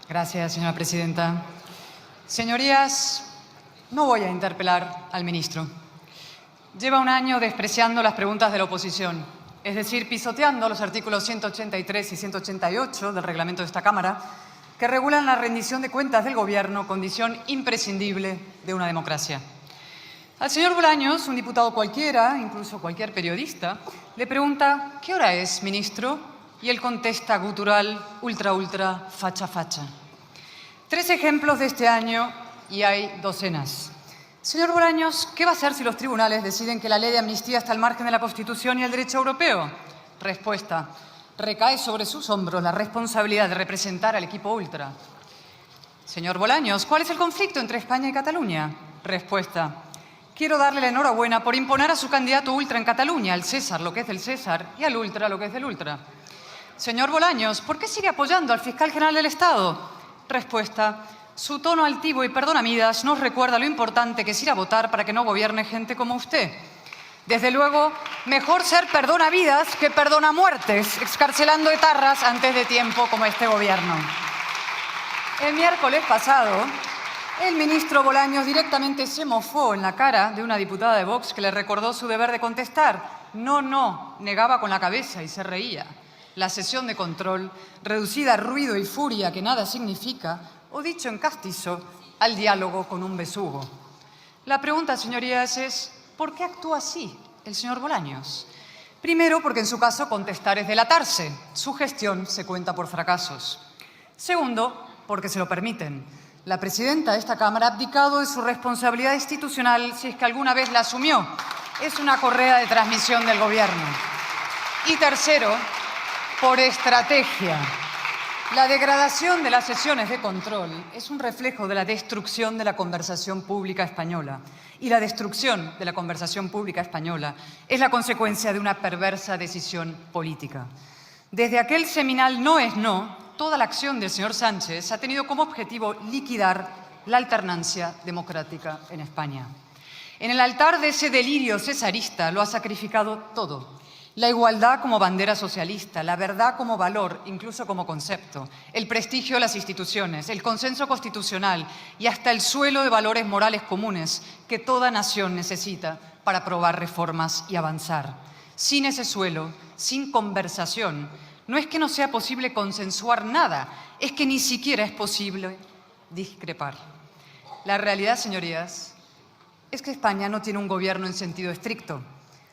Gracias, señora presidenta. Señorías, no voy a interpelar al ministro. Lleva un año despreciando las preguntas de la oposición, es decir, pisoteando los artículos 183 y 188 del reglamento de esta Cámara, que regulan la rendición de cuentas del Gobierno, condición imprescindible de una democracia. Al señor Bolaños, un diputado cualquiera, incluso cualquier periodista, le pregunta «¿Qué hora es, ministro?», y él contesta gutural, ultra, facha. 3 ejemplos de este año y hay docenas. Señor Bolaños, ¿qué va a hacer si los tribunales deciden que la ley de amnistía está al margen de la Constitución y el derecho europeo? Respuesta: recae sobre sus hombros la responsabilidad de representar al equipo ultra. Señor Bolaños, ¿cuál es el conflicto entre España y Cataluña? Respuesta: quiero darle la enhorabuena por imponer a su candidato ultra en Cataluña, al César lo que es del César y al ultra lo que es del ultra. Señor Bolaños, ¿por qué sigue apoyando al fiscal general del Estado? Respuesta: su tono altivo y perdonamidas nos recuerda lo importante que es ir a votar para que no gobierne gente como usted. Desde luego, mejor ser perdonavidas que perdonamuertes, excarcelando etarras antes de tiempo como este gobierno. El miércoles pasado, el ministro Bolaños directamente se mofó en la cara de una diputada de Vox que le recordó su deber de contestar. No, negaba con la cabeza y se reía. La sesión de control, reducida a ruido y furia que nada significa, o dicho en castizo, al diálogo con un besugo. La pregunta, señorías, es ¿por qué actúa así el señor Bolaños? Primero, porque en su caso contestar es delatarse. Su gestión se cuenta por fracasos. Segundo, porque se lo permiten. La presidenta de esta Cámara ha abdicado de su responsabilidad institucional, si es que alguna vez la asumió. Es una correa de transmisión del Gobierno. Y tercero, por estrategia. La degradación de las sesiones de control es un reflejo de la destrucción de la conversación pública española. Y la destrucción de la conversación pública española es la consecuencia de una perversa decisión política. Desde aquel seminal no es no, toda la acción del señor Sánchez ha tenido como objetivo liquidar la alternancia democrática en España. En el altar de ese delirio cesarista lo ha sacrificado todo. La igualdad como bandera socialista, la verdad como valor, incluso como concepto, el prestigio de las instituciones, el consenso constitucional y hasta el suelo de valores morales comunes que toda nación necesita para aprobar reformas y avanzar. Sin ese suelo, sin conversación, no es que no sea posible consensuar nada, es que ni siquiera es posible discrepar. La realidad, señorías, es que España no tiene un gobierno en sentido estricto.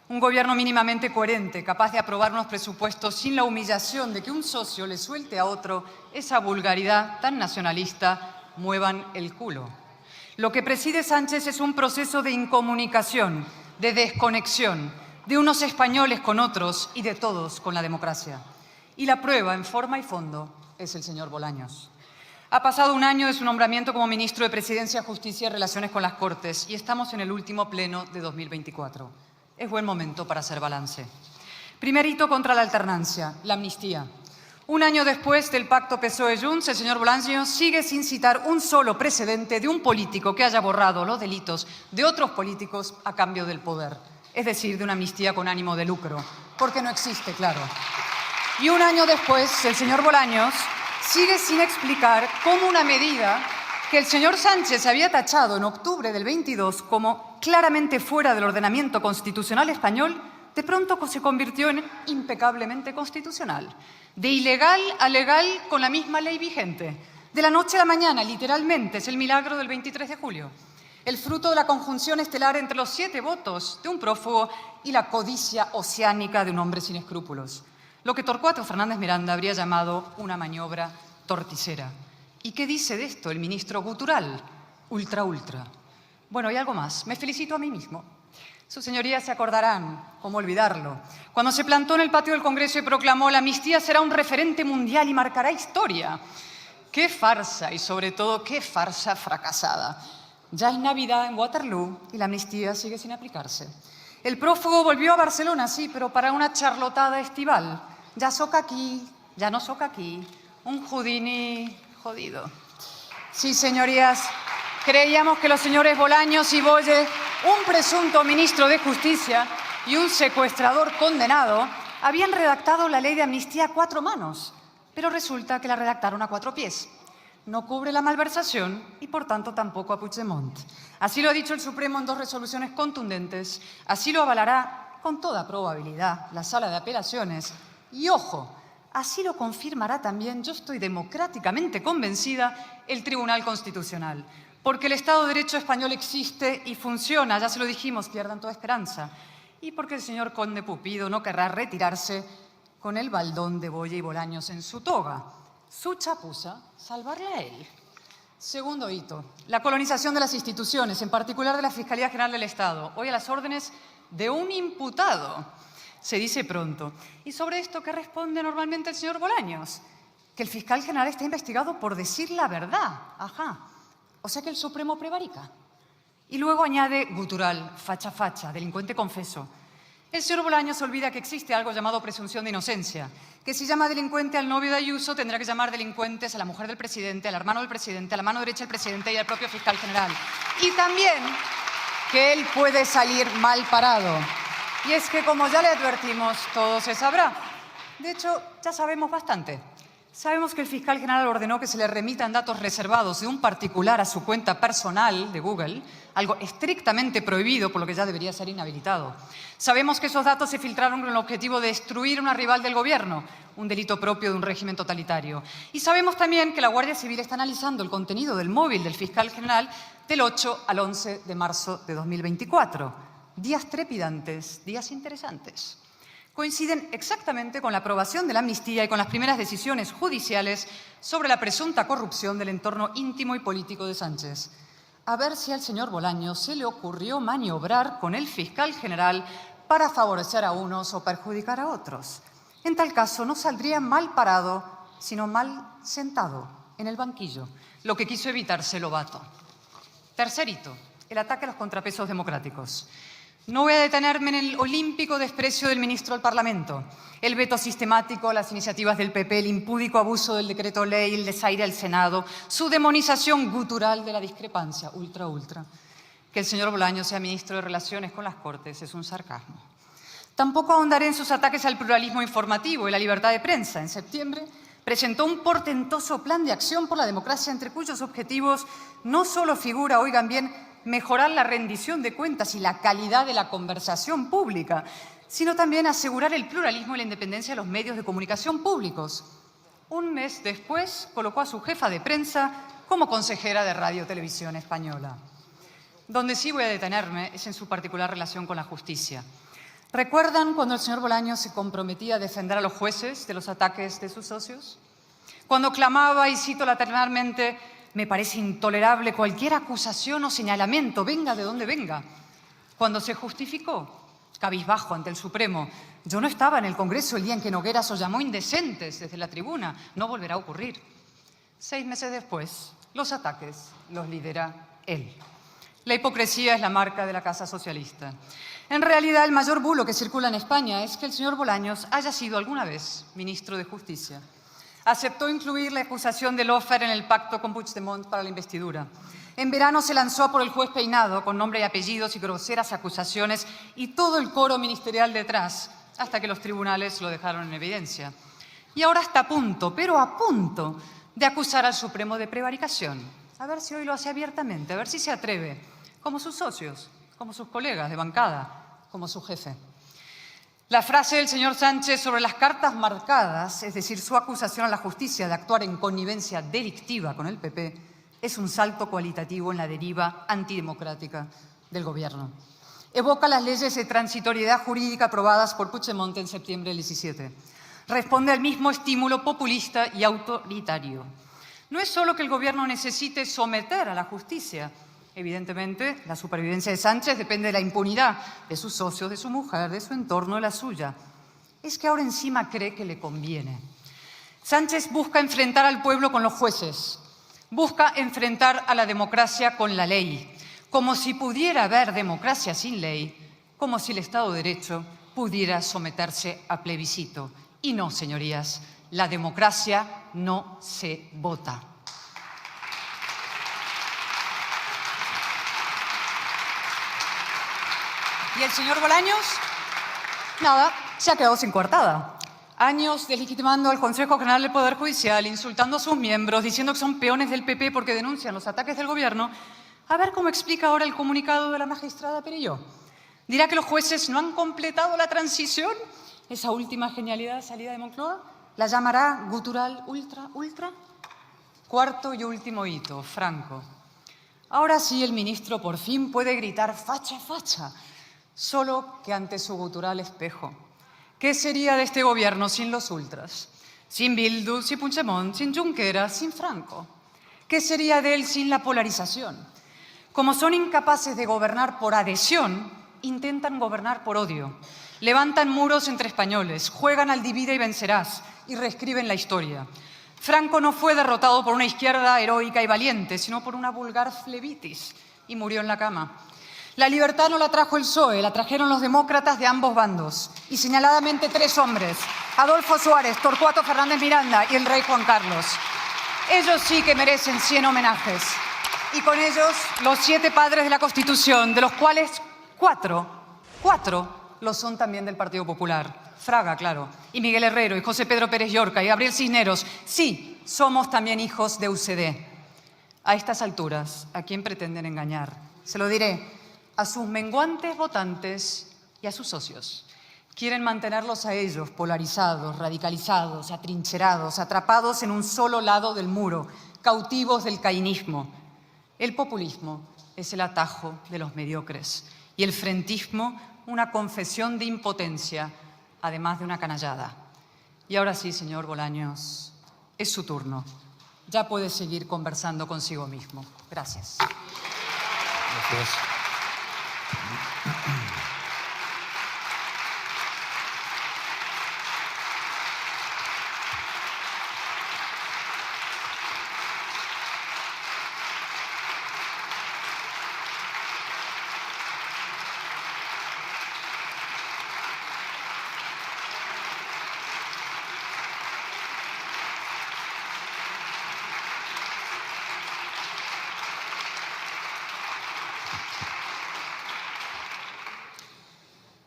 Un gobierno mínimamente coherente, capaz de aprobar unos presupuestos sin la humillación de que un socio le suelte a otro esa vulgaridad tan nacionalista, muevan el culo. Lo que preside Sánchez es un proceso de incomunicación, de desconexión, de unos españoles con otros y de todos con la democracia. Y la prueba, en forma y fondo, es el señor Bolaños. Ha pasado un año de su nombramiento como ministro de Presidencia, Justicia y Relaciones con las Cortes y estamos en el último pleno de 2024. Es buen momento para hacer balance. Primer hito contra la alternancia, la amnistía. Un año después del pacto PSOE-Junts, el señor Bolaños sigue sin citar un solo precedente de un político que haya borrado los delitos de otros políticos a cambio del poder. Es decir, de una amnistía con ánimo de lucro. Porque no existe, claro. Y un año después, el señor Bolaños sigue sin explicar cómo una medida que el señor Sánchez había tachado en octubre del 22 como claramente fuera del ordenamiento constitucional español, de pronto se convirtió en impecablemente constitucional. De ilegal a legal con la misma ley vigente. De la noche a la mañana, literalmente, es el milagro del 23 de julio. El fruto de la conjunción estelar entre los 7 votos de un prófugo y la codicia oceánica de un hombre sin escrúpulos. Lo que Torcuato Fernández Miranda habría llamado una maniobra torticera. ¿Y qué dice de esto el ministro gutural? Ultra. Bueno, y algo más. Me felicito a mí mismo. Sus señorías se acordarán, cómo olvidarlo, cuando se plantó en el patio del Congreso y proclamó la amnistía será un referente mundial y marcará historia. ¡Qué farsa! Y sobre todo, ¡qué farsa fracasada! Ya es Navidad en Waterloo y la amnistía sigue sin aplicarse. El prófugo volvió a Barcelona, sí, pero para una charlotada estival. Ya soca aquí, ya no soca aquí. Un Houdini jodido. Sí, señorías, creíamos que los señores Bolaños y Boye, un presunto ministro de Justicia y un secuestrador condenado, habían redactado la ley de amnistía a 4 manos, pero resulta que la redactaron a 4 pies. no cubre la malversación y, por tanto, tampoco a Puigdemont. Así lo ha dicho el Supremo en 2 resoluciones contundentes, así lo avalará con toda probabilidad la Sala de Apelaciones y, ojo, así lo confirmará también, yo estoy democráticamente convencida, el Tribunal Constitucional. Porque el Estado de Derecho español existe y funciona, ya se lo dijimos, pierdan toda esperanza. Y porque el señor conde Pupido no querrá retirarse con el baldón de Boya y Bolaños en su toga. Su chapuza, salvarle a él. Segundo hito, la colonización de las instituciones, en particular de la Fiscalía General del Estado, hoy a las órdenes de un imputado. Se dice pronto. ¿Y sobre esto qué responde normalmente el señor Bolaños? Que el fiscal general está investigado por decir la verdad. Ajá. O sea que el Supremo prevarica. Y luego añade gutural, facha, delincuente confeso. El señor Bolaños olvida que existe algo llamado presunción de inocencia, que si llama delincuente al novio de Ayuso, tendrá que llamar delincuentes a la mujer del presidente, al hermano del presidente, a la mano derecha del presidente y al propio fiscal general. Y también que él puede salir mal parado. Y es que, como ya le advertimos, todo se sabrá. De hecho, ya sabemos bastante. Sabemos que el fiscal general ordenó que se le remitan datos reservados de un particular a su cuenta personal de Google, algo estrictamente prohibido, por lo que ya debería ser inhabilitado. Sabemos que esos datos se filtraron con el objetivo de destruir a una rival del gobierno, un delito propio de un régimen totalitario. Y sabemos también que la Guardia Civil está analizando el contenido del móvil del fiscal general del 8 al 11 de marzo de 2024. Días trepidantes, días interesantes. Coinciden exactamente con la aprobación de la amnistía y con las primeras decisiones judiciales sobre la presunta corrupción del entorno íntimo y político de Sánchez. A ver si al señor Bolaños se le ocurrió maniobrar con el fiscal general para favorecer a unos o perjudicar a otros. En tal caso, no saldría mal parado, sino mal sentado en el banquillo, lo que quiso evitarse Lobato. Tercer hito, el ataque a los contrapesos democráticos. No voy a detenerme en el olímpico desprecio del ministro del Parlamento, el veto sistemático a las iniciativas del PP, el impúdico abuso del decreto ley, el desaire al Senado, su demonización gutural de la discrepancia, ultra. Que el señor Bolaños sea ministro de Relaciones con las Cortes es un sarcasmo. Tampoco ahondaré en sus ataques al pluralismo informativo y la libertad de prensa. En septiembre presentó un portentoso plan de acción por la democracia, entre cuyos objetivos no solo figura, oigan bien, mejorar la rendición de cuentas y la calidad de la conversación pública, sino también asegurar el pluralismo y la independencia de los medios de comunicación públicos. Un mes después colocó a su jefa de prensa como consejera de Radio Televisión Española. Donde sí voy a detenerme es en su particular relación con la justicia. ¿Recuerdan cuando el señor Bolaños se comprometía a defender a los jueces de los ataques de sus socios? Cuando clamaba, y cito lateralmente, me parece intolerable cualquier acusación o señalamiento, venga de donde venga. Cuando se justificó, cabizbajo ante el Supremo, yo no estaba en el Congreso el día en que Nogueras os llamó indecentes desde la tribuna, no volverá a ocurrir. 6 meses después, los ataques los lidera él. La hipocresía es la marca de la Casa Socialista. En realidad, el mayor bulo que circula en España es que el señor Bolaños haya sido alguna vez ministro de Justicia. Aceptó incluir la acusación de Lawfare en el pacto con Puigdemont para la investidura. En verano se lanzó por el juez Peinado con nombre y apellidos y groseras acusaciones y todo el coro ministerial detrás, hasta que los tribunales lo dejaron en evidencia. Y ahora está a punto, pero a punto, de acusar al Supremo de prevaricación. A ver si hoy lo hace abiertamente, a ver si se atreve, como sus socios, como sus colegas de bancada, como su jefe. La frase del señor Sánchez sobre las cartas marcadas, es decir, su acusación a la justicia de actuar en connivencia delictiva con el PP, es un salto cualitativo en la deriva antidemocrática del Gobierno. Evoca las leyes de transitoriedad jurídica aprobadas por Puigdemont en septiembre del 17. Responde al mismo estímulo populista y autoritario. No es solo que el Gobierno necesite someter a la justicia. Evidentemente, la supervivencia de Sánchez depende de la impunidad de sus socios, de su mujer, de su entorno, de la suya. Es que ahora encima cree que le conviene. Sánchez busca enfrentar al pueblo con los jueces, busca enfrentar a la democracia con la ley, como si pudiera haber democracia sin ley, como si el Estado de Derecho pudiera someterse a plebiscito. Y no, señorías, la democracia no se vota. ¿Y el señor Bolaños? Nada, se ha quedado sin coartada. Años deslegitimando al Consejo General del Poder Judicial, insultando a sus miembros, diciendo que son peones del PP porque denuncian los ataques del gobierno. A ver cómo explica ahora el comunicado de la magistrada Perelló. ¿Dirá que los jueces no han completado la transición? Esa última genialidad salida de Moncloa la llamará gutural ultra. Cuarto y último hito, Franco. Ahora sí el ministro por fin puede gritar facha, facha, solo que ante su gutural espejo. ¿Qué sería de este gobierno sin los ultras? Sin Bildu, sin Puigdemont, sin Junqueras, sin Franco. ¿Qué sería de él sin la polarización? Como son incapaces de gobernar por adhesión, intentan gobernar por odio. Levantan muros entre españoles, juegan al divide y vencerás y reescriben la historia. Franco no fue derrotado por una izquierda heroica y valiente, sino por una vulgar flebitis y murió en la cama. La libertad no la trajo el PSOE, la trajeron los demócratas de ambos bandos. Y señaladamente 3 hombres, Adolfo Suárez, Torcuato Fernández Miranda y el rey Juan Carlos. Ellos sí que merecen 100 homenajes. Y con ellos los 7 padres de la Constitución, de los cuales 4 lo son también del Partido Popular. Fraga, claro, y Miguel Herrero, y José Pedro Pérez Llorca, y Gabriel Cisneros. Sí, somos también hijos de UCD. A estas alturas, ¿a quién pretenden engañar? Se lo diré. A sus menguantes votantes y a sus socios. Quieren mantenerlos a ellos polarizados, radicalizados, atrincherados, atrapados en un solo lado del muro, cautivos del caínismo. El populismo es el atajo de los mediocres y el frentismo una confesión de impotencia, además de una canallada. Y ahora sí, señor Bolaños, es su turno. Ya puede seguir conversando consigo mismo. Gracias. Gracias.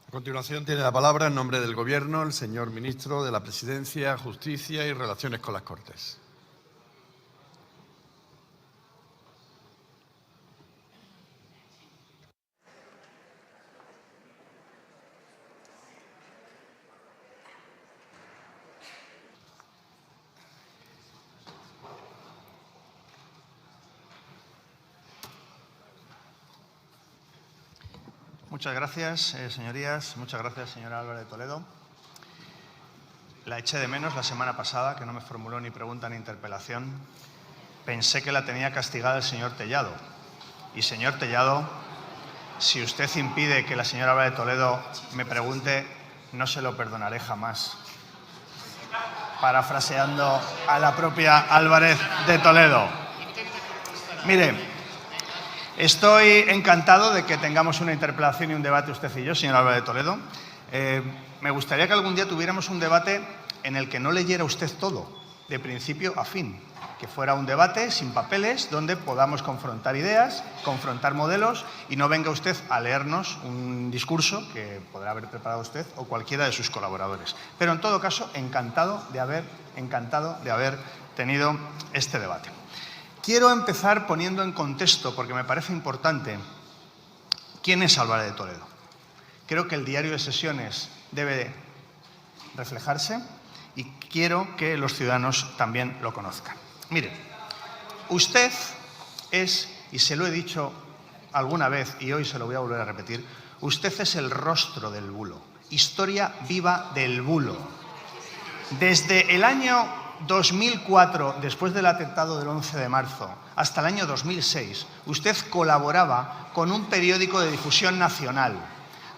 A continuación tiene la palabra en nombre del Gobierno el señor Ministro de la Presidencia, Justicia y Relaciones con las Cortes. Muchas gracias, señorías. Muchas gracias, señora Álvarez de Toledo. La eché de menos la semana pasada, que no me formuló ni pregunta ni interpelación. Pensé que la tenía castigada el señor Tellado. Y, señor Tellado, si usted impide que la señora Álvarez de Toledo me pregunte, no se lo perdonaré jamás. Parafraseando a la propia Álvarez de Toledo. Mire, estoy encantado de que tengamos una interpelación y un debate usted y yo, señor Álvarez de Toledo. Me gustaría que algún día tuviéramos un debate en el que no leyera usted todo, de principio a fin. Que fuera un debate sin papeles, donde podamos confrontar ideas, confrontar modelos y no venga usted a leernos un discurso que podrá haber preparado usted o cualquiera de sus colaboradores. Pero en todo caso, encantado de haber tenido este debate. Quiero empezar poniendo en contexto, porque me parece importante, quién es Álvarez de Toledo. Creo que el diario de sesiones debe reflejarse y quiero que los ciudadanos también lo conozcan. Mire, usted es, y se lo he dicho alguna vez y hoy se lo voy a volver a repetir, usted es el rostro del bulo, historia viva del bulo. Desde el año 2004, después del atentado del 11 de marzo, hasta el año 2006, usted colaboraba con un periódico de difusión nacional,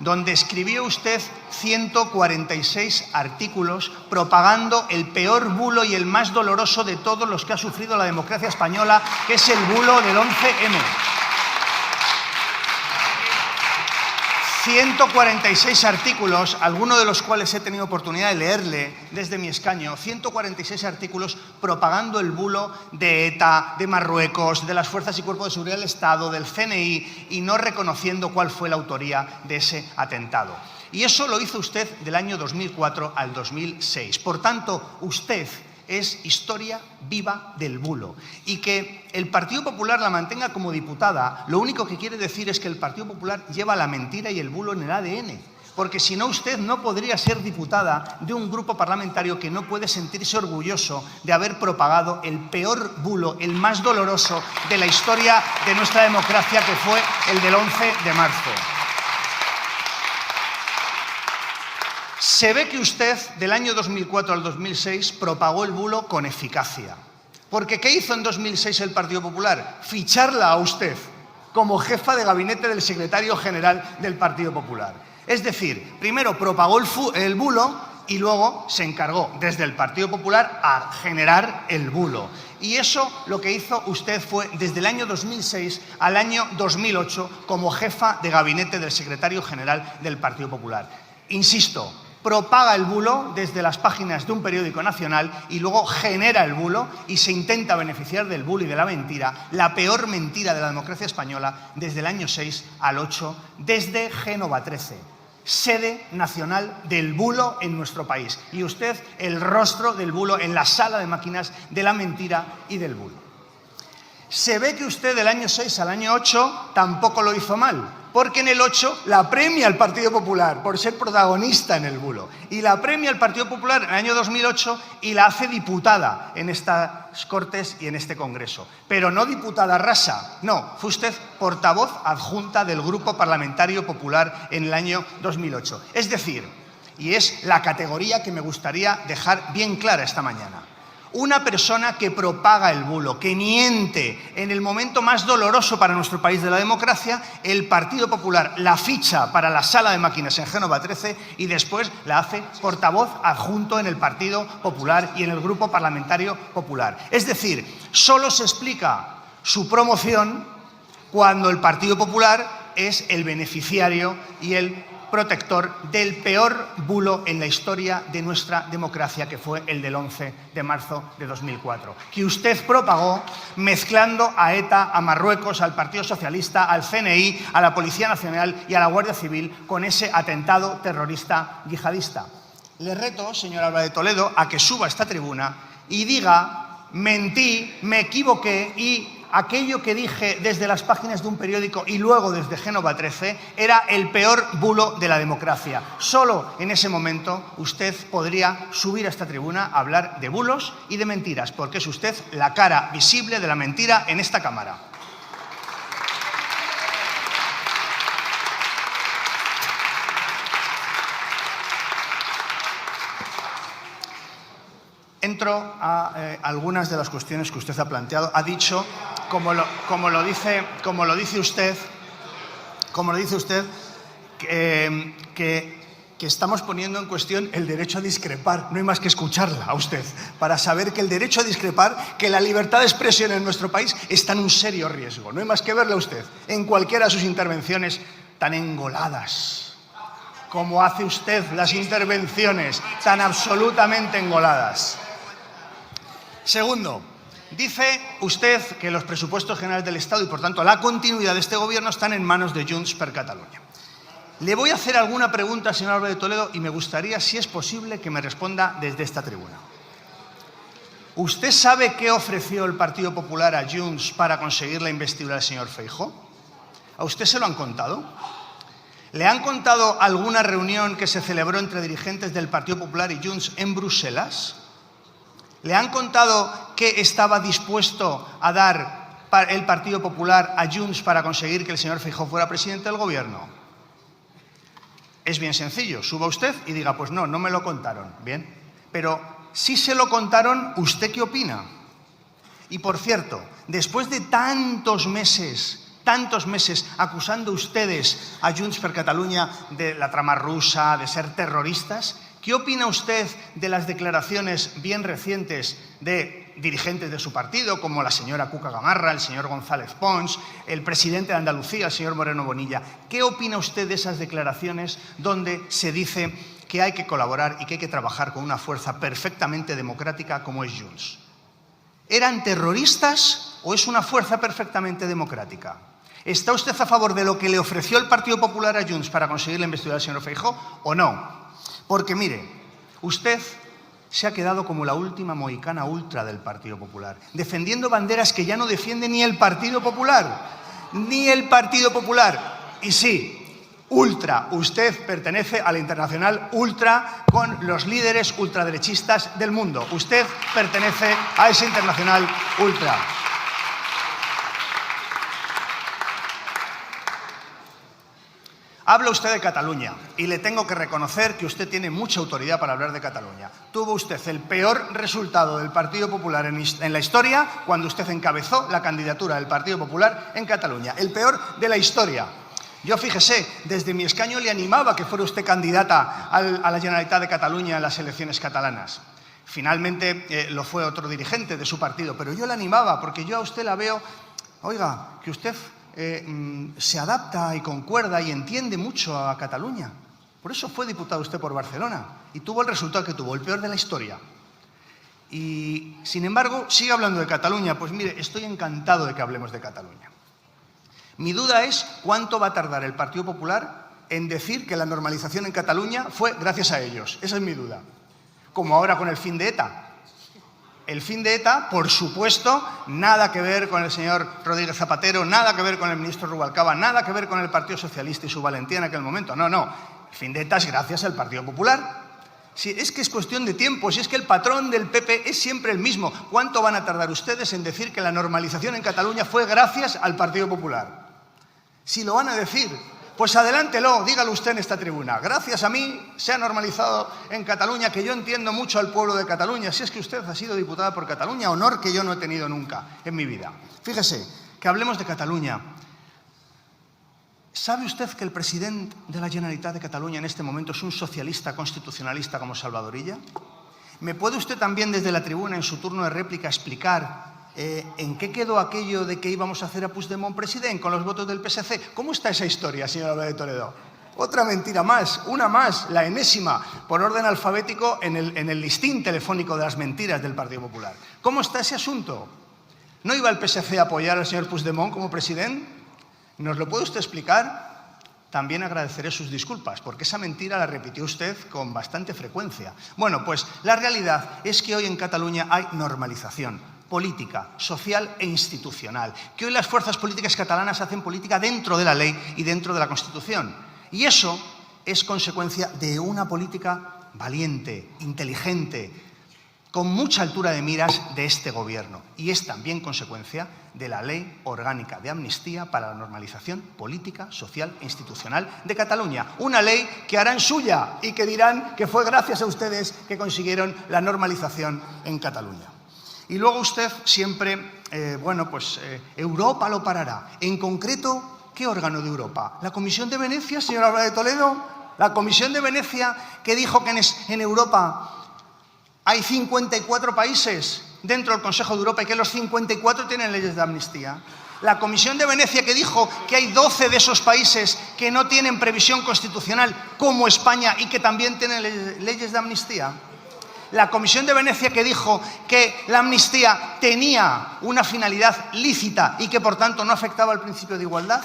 donde escribió usted 146 artículos propagando el peor bulo y el más doloroso de todos los que ha sufrido la democracia española, que es el bulo del 11M. 146 artículos, algunos de los cuales he tenido oportunidad de leerle desde mi escaño, 146 artículos propagando el bulo de ETA, de Marruecos, de las Fuerzas y Cuerpos de Seguridad del Estado, del CNI, y no reconociendo cuál fue la autoría de ese atentado. Y eso lo hizo usted del año 2004 al 2006. Por tanto, usted es historia viva del bulo. Y que el Partido Popular la mantenga como diputada, lo único que quiere decir es que el Partido Popular lleva la mentira y el bulo en el ADN. Porque si no, usted no podría ser diputada de un grupo parlamentario que no puede sentirse orgulloso de haber propagado el peor bulo, el más doloroso de la historia de nuestra democracia, que fue el del 11 de marzo. Se ve que usted, del año 2004 al 2006, propagó el bulo con eficacia. Porque ¿qué hizo en 2006 el Partido Popular? Ficharla a usted como jefa de gabinete del secretario general del Partido Popular. Es decir, primero propagó el bulo y luego se encargó desde el Partido Popular a generar el bulo. Y eso lo que hizo usted fue desde el año 2006 al año 2008 como jefa de gabinete del secretario general del Partido Popular. Insisto, propaga el bulo desde las páginas de un periódico nacional y luego genera el bulo y se intenta beneficiar del bulo y de la mentira, la peor mentira de la democracia española desde el año 6 al 8, desde Génova 13, sede nacional del bulo en nuestro país. Y usted, el rostro del bulo en la sala de máquinas de la mentira y del bulo. Se ve que usted del año 6 al año 8 tampoco lo hizo mal, porque en el 8 la premia al Partido Popular por ser protagonista en el bulo. Y la premia al Partido Popular en el año 2008 y la hace diputada en estas Cortes y en este Congreso. Pero no diputada rasa, no, fue usted portavoz adjunta del Grupo Parlamentario Popular en el año 2008. Es decir, y es la categoría que me gustaría dejar bien clara esta mañana, una persona que propaga el bulo, que miente en el momento más doloroso para nuestro país de la democracia, el Partido Popular la ficha para la sala de máquinas en Génova 13 y después la hace portavoz adjunto en el Partido Popular y en el Grupo Parlamentario Popular. Es decir, solo se explica su promoción cuando el Partido Popular es el beneficiario y el protector del peor bulo en la historia de nuestra democracia, que fue el del 11 de marzo de 2004, que usted propagó mezclando a ETA, a Marruecos, al Partido Socialista, al CNI, a la Policía Nacional y a la Guardia Civil con ese atentado terrorista yihadista. Le reto, señor Álvarez de Toledo, a que suba a esta tribuna y diga: mentí, me equivoqué y aquello que dije desde las páginas de un periódico y luego desde Génova 13 era el peor bulo de la democracia. Solo en ese momento usted podría subir a esta tribuna a hablar de bulos y de mentiras, porque es usted la cara visible de la mentira en esta Cámara. Entro a algunas de las cuestiones que usted ha planteado. Ha dicho, como lo dice usted, que estamos poniendo en cuestión el derecho a discrepar. No hay más que escucharla a usted para saber que el derecho a discrepar, que la libertad de expresión en nuestro país está en un serio riesgo. No hay más que verle a usted en cualquiera de sus intervenciones tan engoladas, como hace usted las intervenciones tan absolutamente engoladas. Segundo, dice usted que los presupuestos generales del Estado y, por tanto, la continuidad de este gobierno están en manos de Junts per Catalunya. Le voy a hacer alguna pregunta, señor Álvarez de Toledo, y me gustaría, si es posible, que me responda desde esta tribuna. ¿Usted sabe qué ofreció el Partido Popular a Junts para conseguir la investidura del señor Feijóo? ¿A usted se lo han contado? ¿Le han contado alguna reunión que se celebró entre dirigentes del Partido Popular y Junts en Bruselas? ¿Le han contado qué estaba dispuesto a dar el Partido Popular a Junts para conseguir que el señor Feijóo fuera presidente del gobierno? Es bien sencillo, suba usted y diga: pues no, no me lo contaron. Bien, pero si se lo contaron, ¿usted qué opina? Y por cierto, después de tantos meses acusando ustedes a Junts per Catalunya de la trama rusa, de ser terroristas, ¿qué opina usted de las declaraciones bien recientes de dirigentes de su partido, como la señora Cuca Gamarra, el señor González Pons, el presidente de Andalucía, el señor Moreno Bonilla. ¿Qué opina usted de esas declaraciones donde se dice que hay que colaborar y que hay que trabajar con una fuerza perfectamente democrática como es Junts? ¿Eran terroristas o es una fuerza perfectamente democrática? ¿Está usted a favor de lo que le ofreció el Partido Popular a Junts para conseguir la investidura del señor Feijóo o no? Porque, mire, usted se ha quedado como la última mohicana ultra del Partido Popular, defendiendo banderas que ya no defiende ni el Partido Popular. Ni el Partido Popular. Y sí, ultra. Usted pertenece a la internacional ultra con los líderes ultraderechistas del mundo. Usted pertenece a esa internacional ultra. Habla usted de Cataluña y le tengo que reconocer que usted tiene mucha autoridad para hablar de Cataluña. Tuvo usted el peor resultado del Partido Popular en la historia cuando usted encabezó la candidatura del Partido Popular en Cataluña. El peor de la historia. Yo, fíjese, desde mi escaño le animaba que fuera usted candidata a la Generalitat de Cataluña en las elecciones catalanas. Finalmente lo fue otro dirigente de su partido, pero yo le animaba porque yo a usted la veo, oiga, que usted se adapta y concuerda y entiende mucho a Cataluña. Por eso fue diputado usted por Barcelona y tuvo el resultado que tuvo, el peor de la historia. Y, sin embargo, sigue hablando de Cataluña. Pues mire, estoy encantado de que hablemos de Cataluña. Mi duda es cuánto va a tardar el Partido Popular en decir que la normalización en Cataluña fue gracias a ellos. Esa es mi duda. Como ahora con el fin de ETA. El fin de ETA, por supuesto, nada que ver con el señor Rodríguez Zapatero, nada que ver con el ministro Rubalcaba, nada que ver con el Partido Socialista y su valentía en aquel momento. No, no. El fin de ETA es gracias al Partido Popular. Si es que es cuestión de tiempo, si es que el patrón del PP es siempre el mismo. ¿Cuánto van a tardar ustedes en decir que la normalización en Cataluña fue gracias al Partido Popular? Si lo van a decir, pues adelántelo, dígalo usted en esta tribuna. Gracias a mí se ha normalizado en Cataluña, que yo entiendo mucho al pueblo de Cataluña. Si es que usted ha sido diputada por Cataluña, honor que yo no he tenido nunca en mi vida. Fíjese, que hablemos de Cataluña. ¿Sabe usted que el presidente de la Generalitat de Cataluña en este momento es un socialista constitucionalista como Salvador Illa? ¿Me puede usted también desde la tribuna en su turno de réplica explicar en qué quedó aquello de que íbamos a hacer a Puigdemont presidente con los votos del PSC? ¿Cómo está esa historia, señor Álvarez de Toledo? Otra mentira más, una más, la enésima, por orden alfabético en el listín telefónico de las mentiras del Partido Popular. ¿Cómo está ese asunto? ¿No iba el PSC a apoyar al señor Puigdemont como presidente? ¿Nos lo puede usted explicar? También agradeceré sus disculpas, porque esa mentira la repitió usted con bastante frecuencia. Bueno, pues la realidad es que hoy en Cataluña hay normalización política, social e institucional, que hoy las fuerzas políticas catalanas hacen política dentro de la ley y dentro de la Constitución. Y eso es consecuencia de una política valiente, inteligente, con mucha altura de miras de este gobierno. Y es también consecuencia de la Ley Orgánica de Amnistía para la Normalización Política, Social e Institucional de Cataluña. Una ley que harán suya y que dirán que fue gracias a ustedes que consiguieron la normalización en Cataluña. Y luego usted siempre, Europa lo parará. En concreto, ¿qué órgano de Europa? ¿La Comisión de Venecia, señor Álvarez de Toledo? La Comisión de Venecia que dijo que en Europa hay 54 países dentro del Consejo de Europa y que los 54 tienen leyes de amnistía. La Comisión de Venecia que dijo que hay 12 de esos países que no tienen previsión constitucional, como España, y que también tienen leyes de amnistía. La Comisión de Venecia que dijo que la amnistía tenía una finalidad lícita y que por tanto no afectaba al principio de igualdad.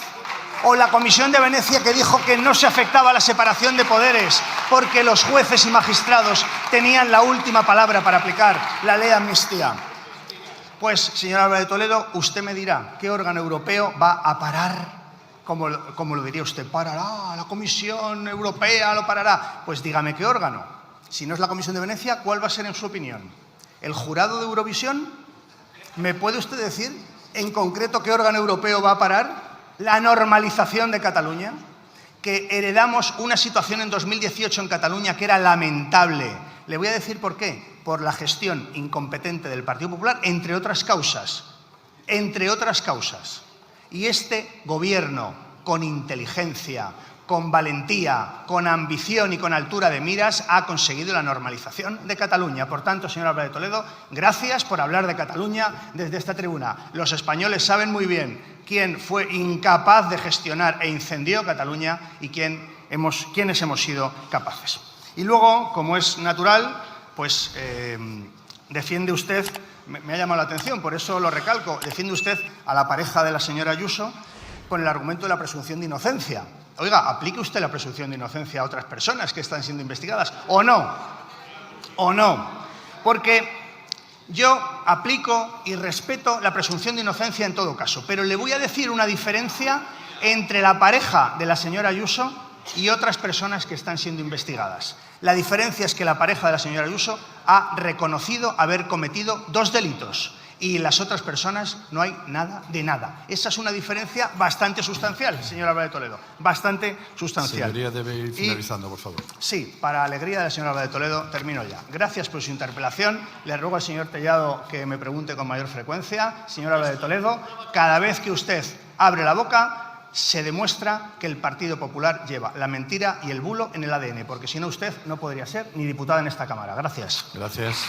O la Comisión de Venecia que dijo que no se afectaba a la separación de poderes porque los jueces y magistrados tenían la última palabra para aplicar la ley de amnistía. Pues, señor Álvarez de Toledo, usted me dirá qué órgano europeo va a parar, como lo diría usted, parará, la Comisión Europea lo parará. Pues dígame qué órgano. Si no es la Comisión de Venecia, ¿cuál va a ser en su opinión? ¿El jurado de Eurovisión? ¿Me puede usted decir en concreto qué órgano europeo va a parar la normalización de Cataluña? Que heredamos una situación en 2018 en Cataluña que era lamentable. Le voy a decir por qué. Por la gestión incompetente del Partido Popular, entre otras causas. Entre otras causas. Y este gobierno, con inteligencia, con valentía, con ambición y con altura de miras, ha conseguido la normalización de Cataluña. Por tanto, señor Álvarez de Toledo, gracias por hablar de Cataluña desde esta tribuna. Los españoles saben muy bien quién fue incapaz de gestionar e incendió Cataluña y quiénes hemos sido capaces. Y luego, como es natural, pues defiende usted, me ha llamado la atención, por eso lo recalco, defiende usted a la pareja de la señora Ayuso con el argumento de la presunción de inocencia. Oiga, aplique usted la presunción de inocencia a otras personas que están siendo investigadas, ¿o no? ¿O no? Porque yo aplico y respeto la presunción de inocencia en todo caso, pero le voy a decir una diferencia entre la pareja de la señora Ayuso y otras personas que están siendo investigadas. La diferencia es que la pareja de la señora Ayuso ha reconocido haber cometido 2 delitos y las otras personas no hay nada de nada. Esa es una diferencia bastante sustancial, señor Álvarez de Toledo, bastante sustancial. Señoría, debe ir finalizando, por favor. Sí, para alegría de la señora Álvarez de Toledo, termino ya. Gracias por su interpelación. Le ruego al señor Tellado que me pregunte con mayor frecuencia. Señor Álvarez de Toledo, cada vez que usted abre la boca, se demuestra que el Partido Popular lleva la mentira y el bulo en el ADN, porque si no usted no podría ser ni diputada en esta Cámara. Gracias. Gracias.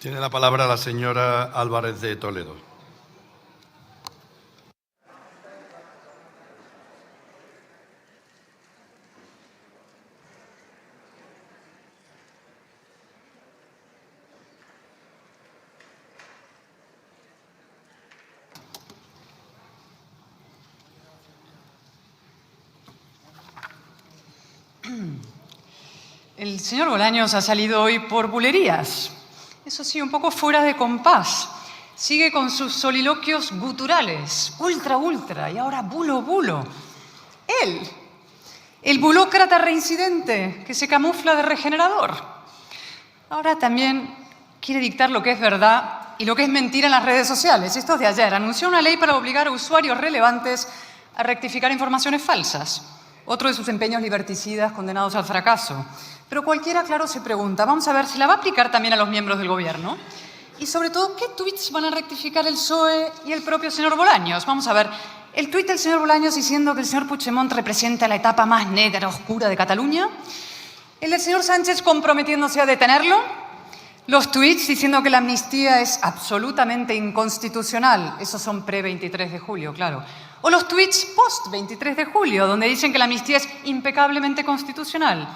Tiene la palabra la señora Álvarez de Toledo. El señor Bolaños ha salido hoy por bulerías. Eso sí, un poco fuera de compás. Sigue con sus soliloquios guturales. Ultra, y ahora bulo. Él, el bulócrata reincidente que se camufla de regenerador. Ahora también quiere dictar lo que es verdad y lo que es mentira en las redes sociales. Esto es de ayer. Anunció una ley para obligar a usuarios relevantes a rectificar informaciones falsas. Otro de sus empeños liberticidas condenados al fracaso. Pero cualquiera, claro, se pregunta, vamos a ver si la va a aplicar también a los miembros del gobierno. Y sobre todo, ¿qué tuits van a rectificar el PSOE y el propio señor Bolaños? Vamos a ver, el tuit del señor Bolaños diciendo que el señor Puigdemont representa la etapa más negra, oscura de Cataluña. El del señor Sánchez comprometiéndose a detenerlo. Los tuits diciendo que la amnistía es absolutamente inconstitucional. Esos son pre-23 de julio, claro. O los tuits post-23 de julio, donde dicen que la amnistía es impecablemente constitucional.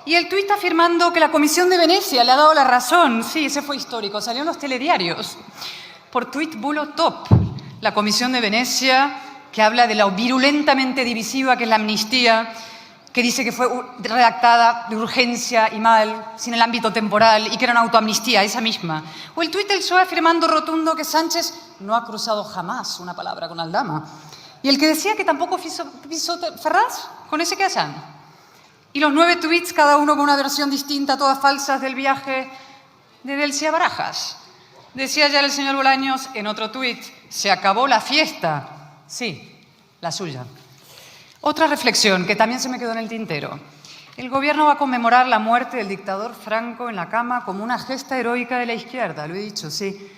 Y el tuit afirmando que la Comisión de Venecia le ha dado la razón. Sí, ese fue histórico, salió en los telediarios. Por tuit bulo top. La Comisión de Venecia, que habla de lo virulentamente divisiva que es la amnistía, que dice que fue redactada de urgencia y mal, sin el ámbito temporal, y que era una autoamnistía, esa misma. O el tuit del PSOE afirmando rotundo que Sánchez no ha cruzado jamás una palabra con Aldama. Y el que decía que tampoco pisó Ferraz, con ese que hacen. Y los 9 tuits, cada uno con una versión distinta, todas falsas, del viaje de Delcy a Barajas. Decía ya el señor Bolaños en otro tuit, se acabó la fiesta. Sí, la suya. Otra reflexión que también se me quedó en el tintero. El gobierno va a conmemorar la muerte del dictador Franco en la cama como una gesta heroica de la izquierda, lo he dicho, sí.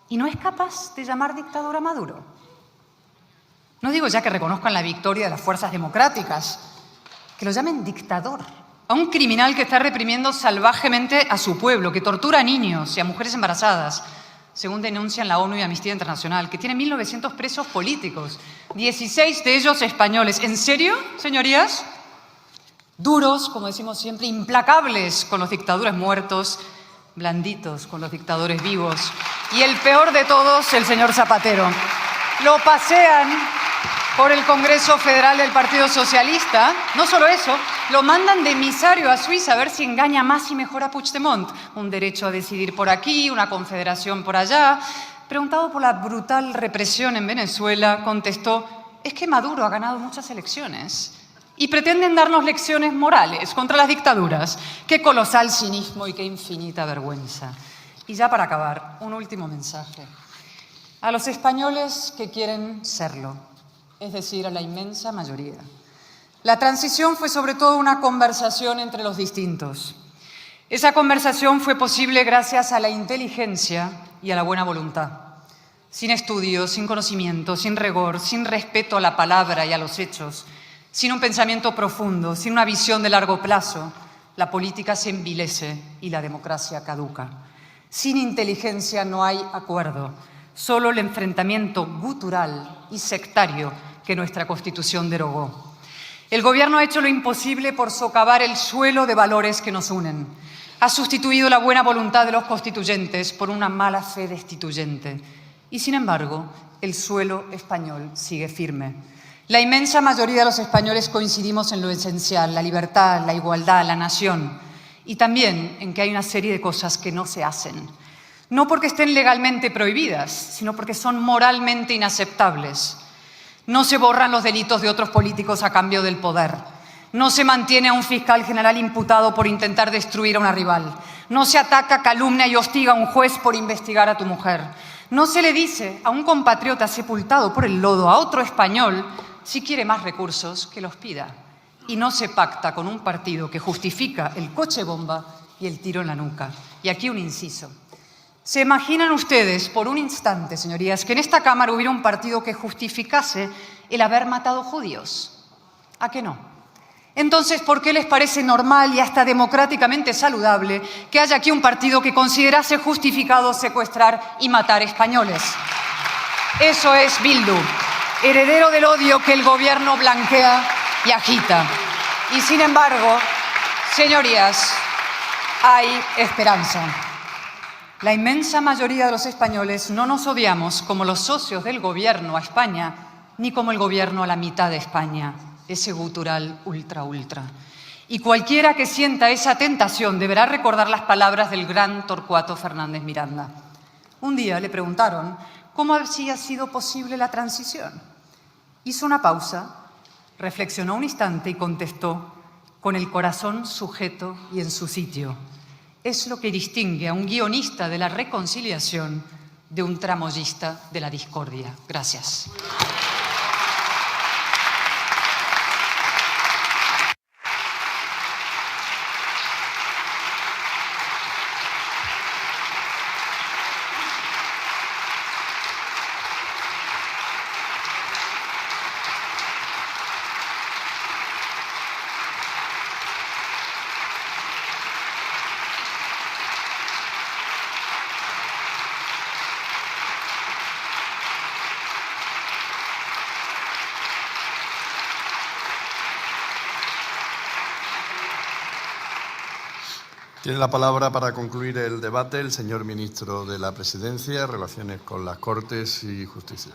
¿Y no es capaz de llamar dictador a Maduro? No digo ya que reconozcan la victoria de las fuerzas democráticas, que lo llamen dictador, a un criminal que está reprimiendo salvajemente a su pueblo, que tortura a niños y a mujeres embarazadas, según denuncian la ONU y Amnistía Internacional, que tiene 1.900 presos políticos, 16 de ellos españoles. ¿En serio, señorías? Duros, como decimos siempre, implacables con los dictadores muertos, blanditos con los dictadores vivos. Y el peor de todos, el señor Zapatero. Lo pasean por el Congreso Federal del Partido Socialista. No solo eso, lo mandan de emisario a Suiza a ver si engaña más y mejor a Puigdemont. Un derecho a decidir por aquí, una confederación por allá. Preguntado por la brutal represión en Venezuela, contestó, es que Maduro ha ganado muchas elecciones y pretenden darnos lecciones morales contra las dictaduras. Qué colosal cinismo y qué infinita vergüenza. Y ya para acabar, un último mensaje. A los españoles que quieren serlo, es decir, a la inmensa mayoría. La transición fue sobre todo una conversación entre los distintos. Esa conversación fue posible gracias a la inteligencia y a la buena voluntad. Sin estudio, sin conocimiento, sin rigor, sin respeto a la palabra y a los hechos, sin un pensamiento profundo, sin una visión de largo plazo, la política se envilece y la democracia caduca. Sin inteligencia no hay acuerdo, solo el enfrentamiento gutural y sectario que nuestra Constitución derogó. El Gobierno ha hecho lo imposible por socavar el suelo de valores que nos unen. Ha sustituido la buena voluntad de los constituyentes por una mala fe destituyente. Y, sin embargo, el suelo español sigue firme. La inmensa mayoría de los españoles coincidimos en lo esencial, la libertad, la igualdad, la nación, y también en que hay una serie de cosas que no se hacen. No porque estén legalmente prohibidas, sino porque son moralmente inaceptables. No se borran los delitos de otros políticos a cambio del poder. No se mantiene a un fiscal general imputado por intentar destruir a una rival. No se ataca, calumnia y hostiga a un juez por investigar a tu mujer. No se le dice a un compatriota sepultado por el lodo, a otro español, si quiere más recursos, que los pida. Y no se pacta con un partido que justifica el coche bomba y el tiro en la nuca. Y aquí un inciso. ¿Se imaginan ustedes, por un instante, señorías, que en esta Cámara hubiera un partido que justificase el haber matado judíos? ¿A qué no? Entonces, ¿por qué les parece normal y hasta democráticamente saludable que haya aquí un partido que considerase justificado secuestrar y matar españoles? Eso es Bildu, heredero del odio que el Gobierno blanquea y agita. Y sin embargo, señorías, hay esperanza. La inmensa mayoría de los españoles no nos odiamos como los socios del Gobierno a España, ni como el Gobierno a la mitad de España, ese gutural ultra. Y cualquiera que sienta esa tentación deberá recordar las palabras del gran Torcuato Fernández Miranda. Un día le preguntaron cómo había sido posible la transición. Hizo una pausa, reflexionó un instante y contestó, con el corazón sujeto y en su sitio. Es lo que distingue a un guionista de la reconciliación de un tramoyista de la discordia. Gracias. Tiene la palabra para concluir el debate el señor ministro de la Presidencia, Relaciones con las Cortes y Justicia.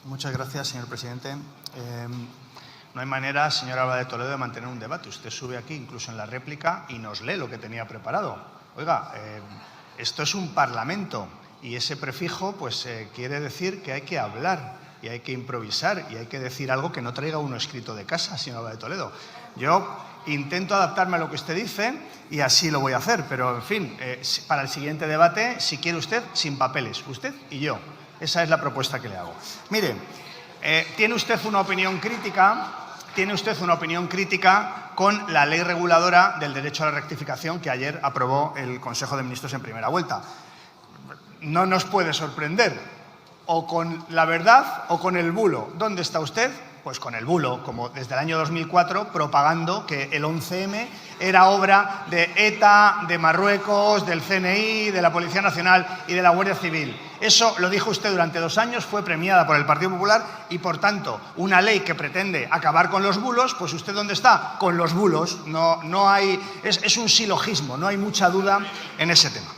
Muchas gracias, señor presidente. No hay manera, señor Álvarez de Toledo, de mantener un debate. Usted sube aquí, incluso en la réplica, y nos lee lo que tenía preparado. Oiga, esto es un parlamento y ese prefijo pues quiere decir que hay que hablar y hay que improvisar y hay que decir algo que no traiga uno escrito de casa, señor Álvarez de Toledo. Yo intento adaptarme a lo que usted dice y así lo voy a hacer, pero, en fin, para el siguiente debate, si quiere usted, sin papeles, usted y yo. Esa es la propuesta que le hago. Mire, tiene usted una opinión crítica con la ley reguladora del derecho a la rectificación que ayer aprobó el Consejo de Ministros en primera vuelta. No nos puede sorprender, o con la verdad o con el bulo. ¿Dónde está usted? Pues con el bulo, como desde el año 2004, propagando que el 11M era obra de ETA, de Marruecos, del CNI, de la Policía Nacional y de la Guardia Civil. Eso lo dijo usted durante 2 años, fue premiada por el Partido Popular y, por tanto, una ley que pretende acabar con los bulos, pues ¿usted dónde está? Con los bulos. No hay, es un silogismo, no hay mucha duda en ese tema.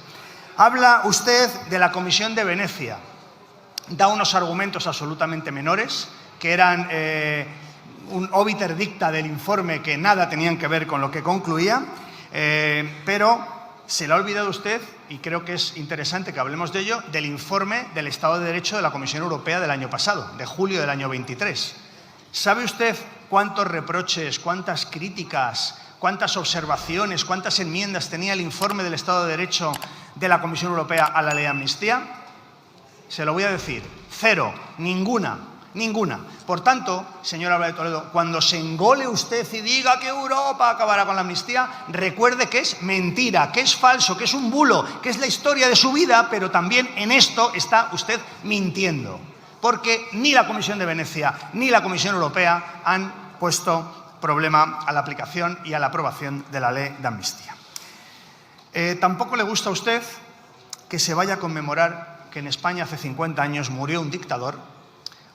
Habla usted de la Comisión de Venecia. Da unos argumentos absolutamente menores, que eran un obiter dicta del informe que nada tenían que ver con lo que concluía, pero se le ha olvidado a usted, y creo que es interesante que hablemos de ello, del informe del Estado de Derecho de la Comisión Europea del año pasado, de julio del año 23. ¿Sabe usted cuántos reproches, cuántas críticas, cuántas observaciones, cuántas enmiendas tenía el informe del Estado de Derecho de la Comisión Europea a la ley de amnistía? Se lo voy a decir, 0, ninguna. Ninguna. Por tanto, señor Álvarez de Toledo, cuando se engole usted y diga que Europa acabará con la amnistía, recuerde que es mentira, que es falso, que es un bulo, que es la historia de su vida, pero también en esto está usted mintiendo. Porque ni la Comisión de Venecia ni la Comisión Europea han puesto problema a la aplicación y a la aprobación de la ley de amnistía. Tampoco le gusta a usted que se vaya a conmemorar que en España hace 50 años murió un dictador,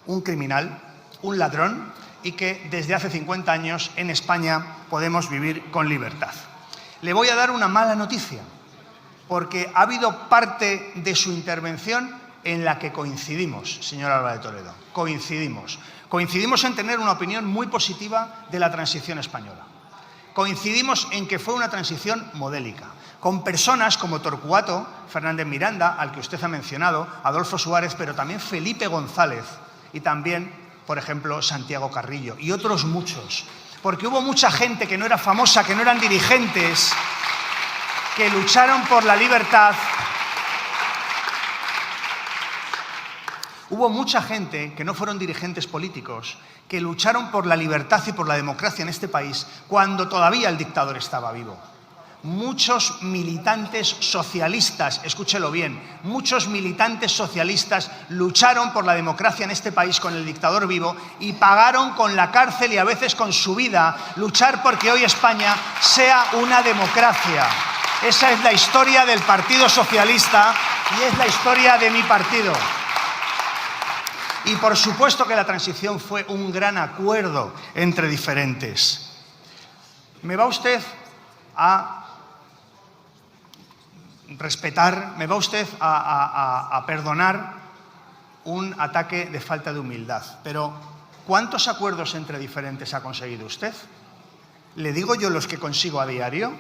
un criminal, un ladrón, y que desde hace 50 años en España podemos vivir con libertad. Le voy a dar una mala noticia, porque ha habido parte de su intervención en la que coincidimos, señor Álvarez de Toledo. Coincidimos. Coincidimos en tener una opinión muy positiva de la transición española. Coincidimos en que fue una transición modélica, con personas como Torcuato Fernández Miranda, al que usted ha mencionado, Adolfo Suárez, pero también Felipe González, y también, por ejemplo, Santiago Carrillo y otros muchos. Porque hubo mucha gente que no era famosa, que no eran dirigentes, que lucharon por la libertad. Hubo mucha gente que no fueron dirigentes políticos, que lucharon por la libertad y por la democracia en este país cuando todavía el dictador estaba vivo. Muchos militantes socialistas, escúchelo bien, muchos militantes socialistas lucharon por la democracia en este país con el dictador vivo y pagaron con la cárcel y a veces con su vida luchar porque hoy España sea una democracia. Esa es la historia del Partido Socialista y es la historia de mi partido. Y por supuesto que la transición fue un gran acuerdo entre diferentes. ¿Me va usted a respetar, me va usted a perdonar un ataque de falta de humildad? Pero ¿cuántos acuerdos entre diferentes ha conseguido usted? ¿Le digo yo los que consigo a diario?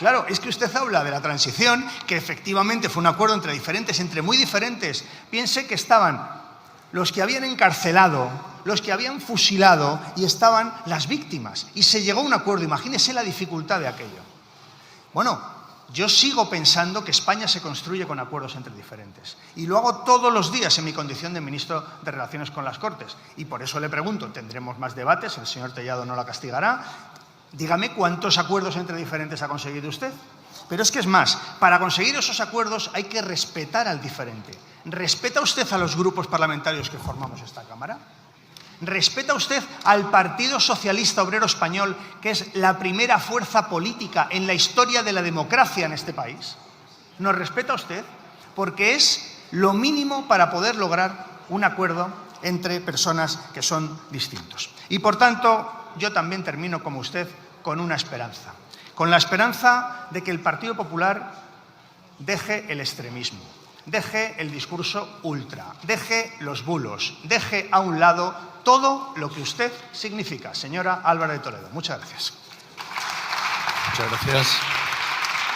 Claro, es que usted habla de la transición, que efectivamente fue un acuerdo entre diferentes, entre muy diferentes. Piense que estaban los que habían encarcelado, los que habían fusilado y estaban las víctimas. Y se llegó a un acuerdo. Imagínese la dificultad de aquello. Bueno, yo sigo pensando que España se construye con acuerdos entre diferentes. Y lo hago todos los días en mi condición de ministro de Relaciones con las Cortes. Y por eso le pregunto, tendremos más debates, el señor Tellado no la castigará. Dígame cuántos acuerdos entre diferentes ha conseguido usted. Pero es que es más, para conseguir esos acuerdos hay que respetar al diferente. ¿Respeta usted a los grupos parlamentarios que formamos esta Cámara? ¿Respeta usted al Partido Socialista Obrero Español, que es la primera fuerza política en la historia de la democracia en este país? ¿Nos respeta usted? Porque es lo mínimo para poder lograr un acuerdo entre personas que son distintos. Y por tanto, yo también termino como usted con una esperanza. Con la esperanza de que el Partido Popular deje el extremismo, deje el discurso ultra, deje los bulos, deje a un lado todo lo que usted significa, señora Álvarez de Toledo. Muchas gracias. Muchas gracias.